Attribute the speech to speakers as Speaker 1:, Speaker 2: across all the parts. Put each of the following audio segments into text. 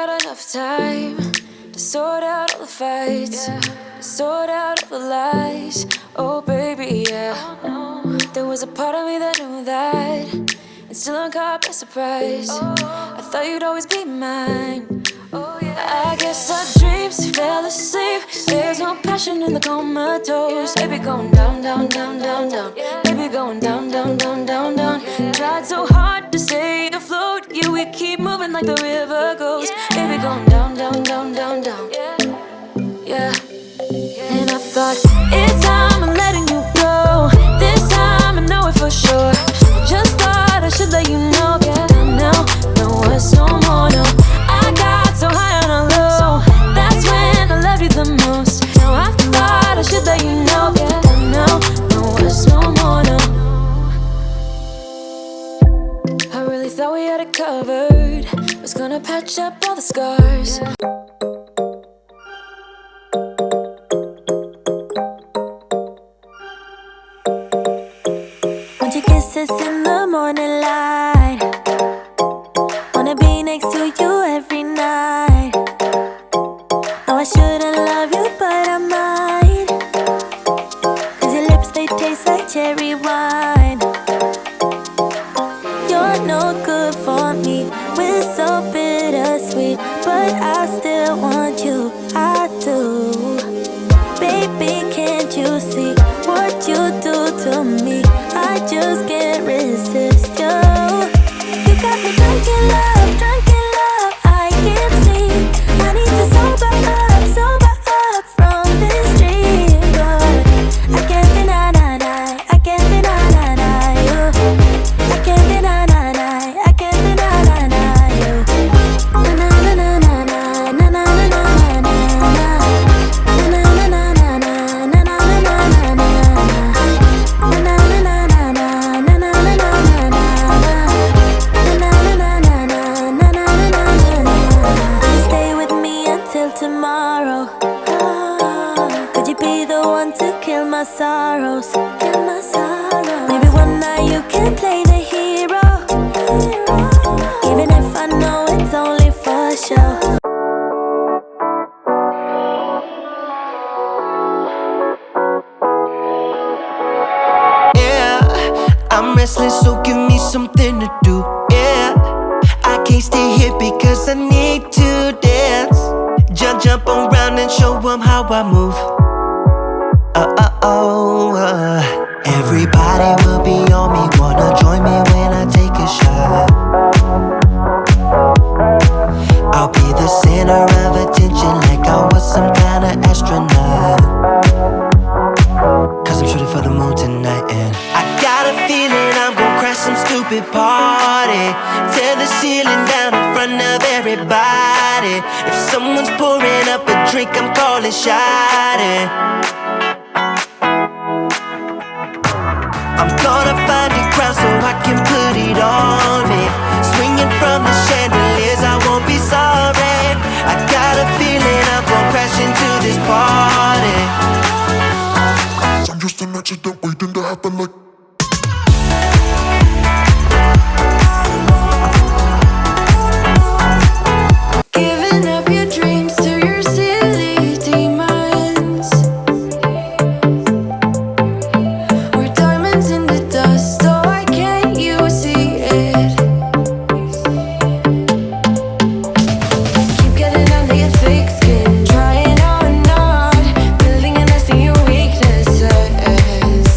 Speaker 1: got enough time to sort out all the fights, to sort out all the lies. Oh baby, yeah. There was a part of me that knew that, and still I'm caught by surprise. I thought you'd always be mine. I guess our dreams fell asleep. There's no passion in the comatose. Baby going down, down, down, down, down. Baby going down, down, down, down, down. Tried so hard to stay afloat. Yeah, we keep moving like the river goes. Baby going down, down, down, down, down. Yeah. And I thought, it's time I'm letting you go. This time I know it for sure. I just thought I should let you know. Yeah, now, no, it's no more, no. I got so high on a low. That's when I loved you the most. Now I thought I should let you know. Yeah, now, no, it's no more, no. I really thought we had it covered. Was gonna patch up all the scars.
Speaker 2: Want your kisses in the morning light. Wanna be next to you every night. No, I shouldn't love you, but I might. 'Cause your lips, they taste like cherry wine. You're no good for me. We're so bittersweet, but I still want you. I do. Baby, can't you see what you do to me? I just can't resist you. You got me drunk in love, I can't sleep. I need to sober up from this dream. But I can't deny I can't deny you. I can't deny I can't deny you. Na na na na na na na na na na na. Na na na na na na na na na na. Stay with me until tomorrow. Could you be the one to kill my sorrows? Maybe one night you can play the hero, even if I know it's only for show.
Speaker 3: Yeah, I'm restless, so give me something to do. Yeah, I can't stay here because I need to dance. Jump around and show 'em how I move. Everybody will be on me, wanna join me when I take a shot. I'll be the center of attention like I was some kind of astronaut. 'Cause I'm shooting for the moon tonight, and I got a feeling I'm gonna crash some stupid party. Tear the ceiling down in front of everybody. If someone's pouring up a drink, I'm calling shawty. I'm gonna find a crowd so I can put it on me. Swinging from the chandeliers, I won't be sorry. I got a feeling I'm gonna crash into this party.
Speaker 4: I'm just an accident waiting to happen like.
Speaker 1: Giving up your dreams to your silly demons. We're diamonds in the dust, so why can't you see it? Keep getting under your thick skin, trying on and on, building a nest in your weaknesses.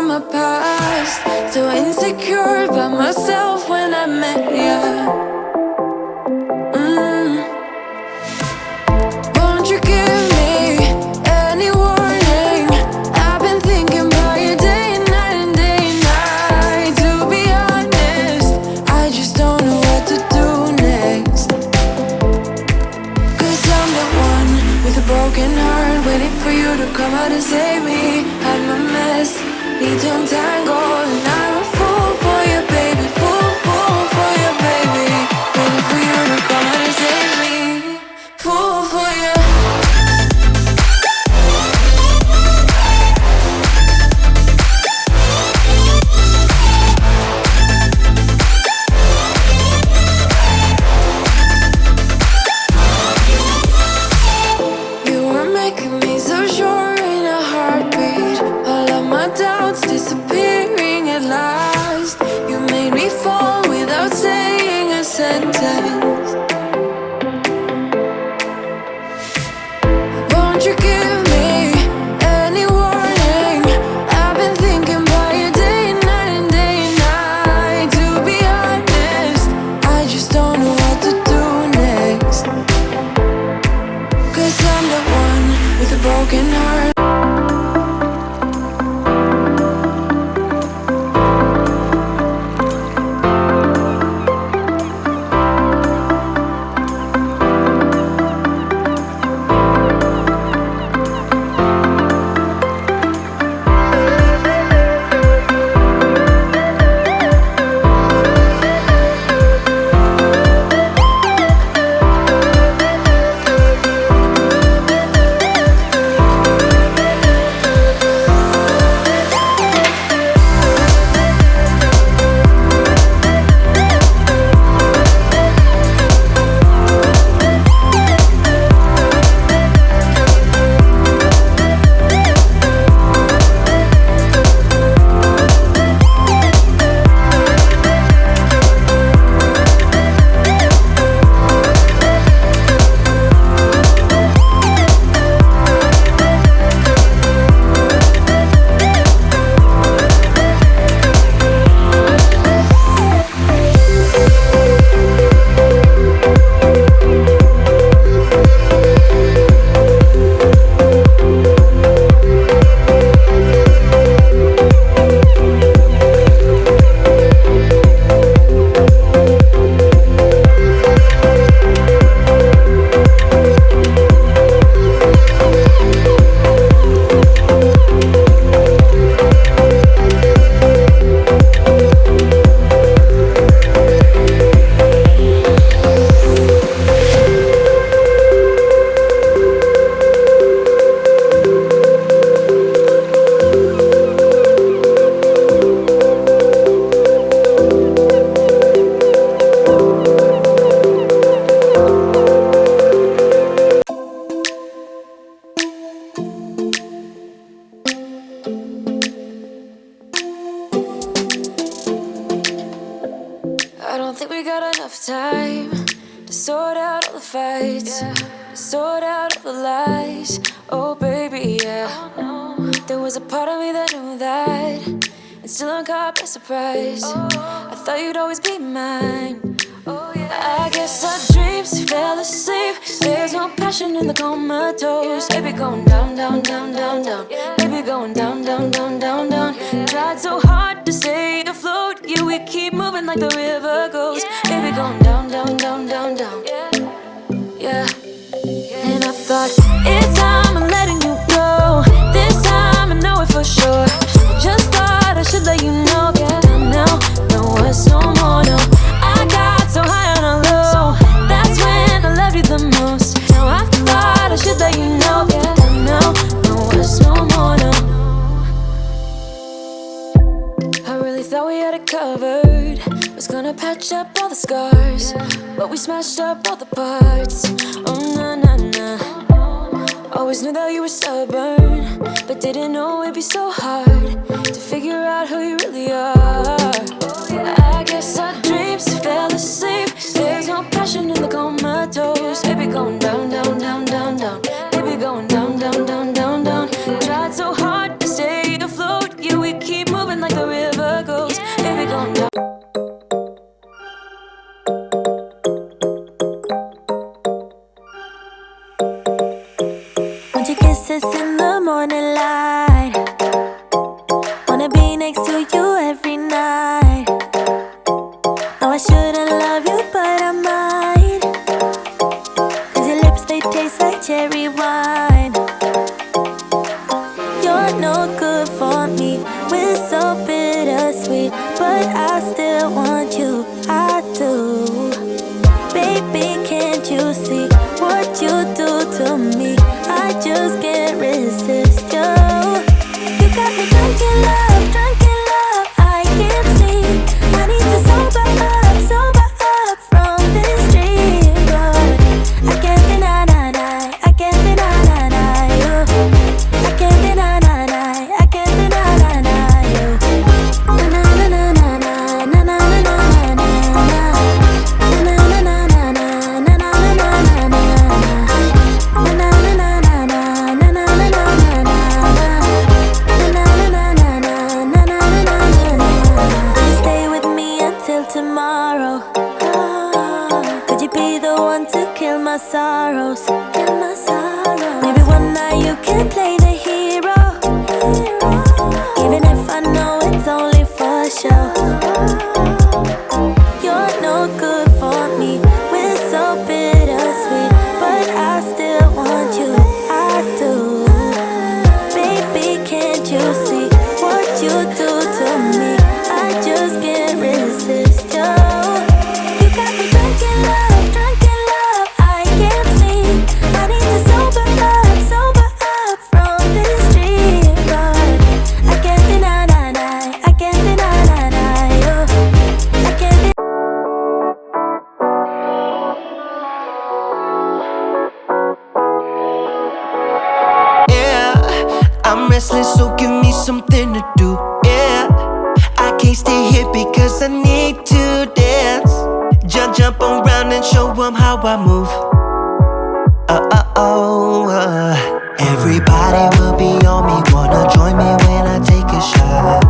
Speaker 1: from my past. So insecure about myself when I met ya. Won't you give me any warning? I've been thinking about you day and night and day and night. To be honest, I just don't know what to do next. Cause I'm the one with a broken heart, waiting for you to come out and save me. Had my mess, need to untangle, and I'm a fool for you, baby. Fool for you, baby. Waiting for you to come out and save me. Fool for you. You were making me so sure in a heartbeat. All of my doubts disappearing at last. You made me fall without saying a sentence. Won't you give me any warning? I've been thinking about you day and night and day and night. To be honest, I just don't know what to do next. Cause I'm the one with a broken heart. I don't think we got enough time to sort out all the fights, to sort out all the lies. Oh baby, yeah. There was a part of me that knew that, and still I'm caught by surprise. I thought you'd always be mine. I guess our dreams fell asleep. There's no passion in the comatose. Baby going down, down, down, down, down. Baby going down, down, down, down, down. Tried so hard to stay afloat. Yeah, we keep moving like the river goes. Baby going down, down, down, down, down. Yeah. And I thought, it's time I'm letting you go. This time I know it for sure. I just thought I should let you know. Now, no, it's no more, no. I got so high on a low. That's when I loved you the most. Now I thought I should let you know. Now, no, it's no more, no. I really thought we had it covered. Was gonna patch up all the scars, but we smashed up all the parts. Oh, nah, nah, nah. Always knew that you were stubborn, but didn't know it'd be so hard to figure out who you really are. I guess our dreams fell asleep. There's no passion in the comatose. Baby going down, down, down, down, down. Baby going down, down, down, down, down. Tried so hard to stay afloat. Yeah, we keep moving flowing like the river goes. Baby, go down.
Speaker 2: Want your kisses in the morning light. Wanna be next to you every night. No, I shouldn't love you, but I might. Cause your lips, they taste like cherry wine. You're no good for me, we're so bittersweet, but I still want you, I do. Baby, can't you see what you do to me? I just can't resist you. You got me drunk in love, I can't sleep. I need to sober up from this dream. But I can't deny, I can't deny you. I can't deny, I can't deny you. Na na na na na na na na na na na. Na na na na na na na na na na. Stay with me until tomorrow. Could you be the one to kill my sorrows? Maybe one night you can play the hero, even if I know it's only for show. You're no good for me, we're so bittersweet, but I still want you, I do. Baby, can't you see what you do to me? I just can't resist you. You got me drunk in love, I can't sleep. I need to sober up from this dream. But I can't deny, I can't deny you. I can't deny.
Speaker 3: Yeah, I'm restless, so give me something to do. Yeah, I can't stay here because I need to dance. Jump around and show 'em how I move. Everybody will be on me, wanna join me when I take a shot.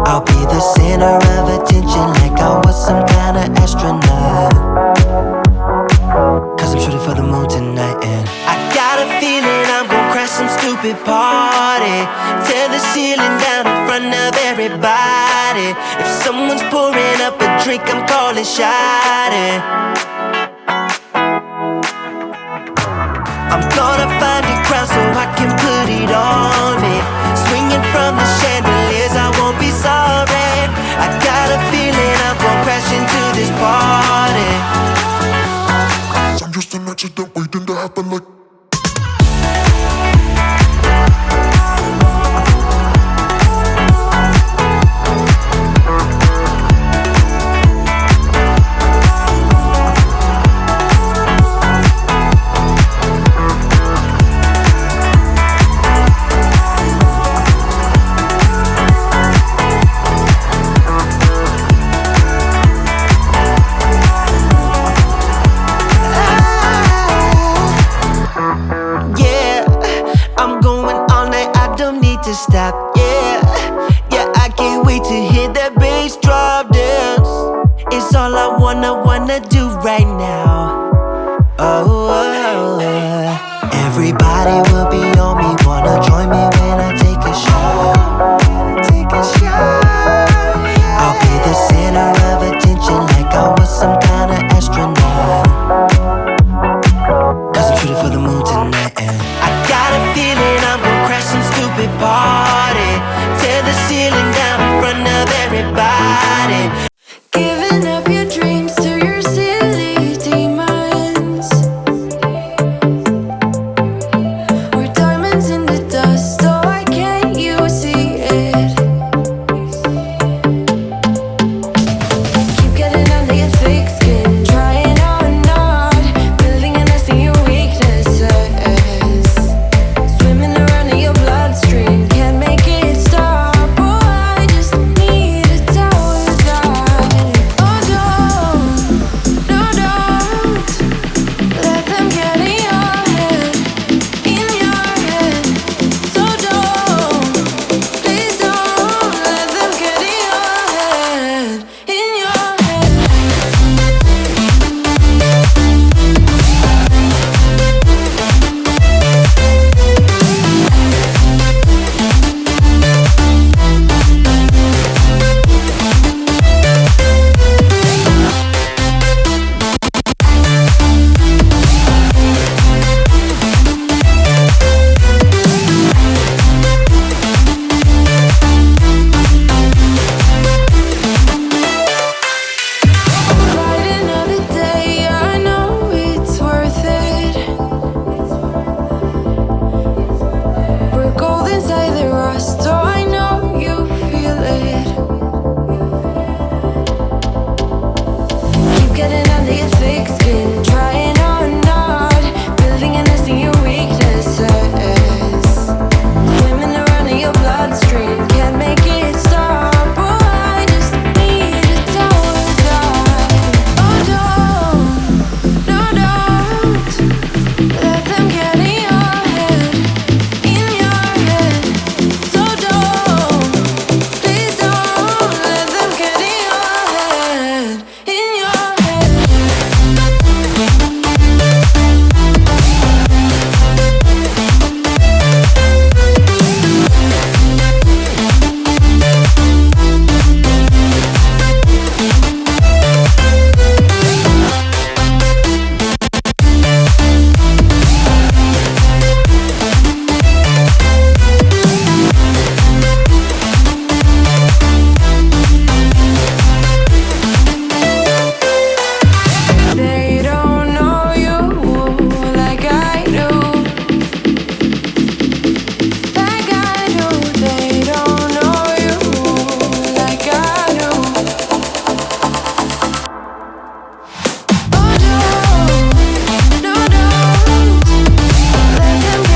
Speaker 3: I'll be the center of attention like I was some kind of astronaut. Cause I'm shooting for the moon tonight and I got a feeling I'm gonna crash some stupid party. Tear the ceiling down in front of everybody. If someone's pouring up a drink, I'm calling shot. I'm gonna find a crowd so I can put it on me. Swinging from the chandeliers, I won't be sorry. I got a feeling I'm gonna crash into this party.
Speaker 4: I'm just an accident waiting to happen like.
Speaker 3: To stop, yeah, I can't wait to hear that bass drop dance. It's all I wanna do right now. Everybody will be on me, wanna join me when I take a shot. I'll be the center of attention like I was some kind of astronaut. Cause I'm shooting for the moon tonight and I got a feeling I'm gonna crash some stupid party. Tear the ceiling down in front of everybody.
Speaker 1: Giving up your dreams to your silly demons. We're diamonds in the dust, oh why can't you see it? Keep getting under your thick skin, trying on not building a nest in your weaknesses. Swimming around in your bloodstream, can't make it stop. Oh, I just need to tell you that across the door.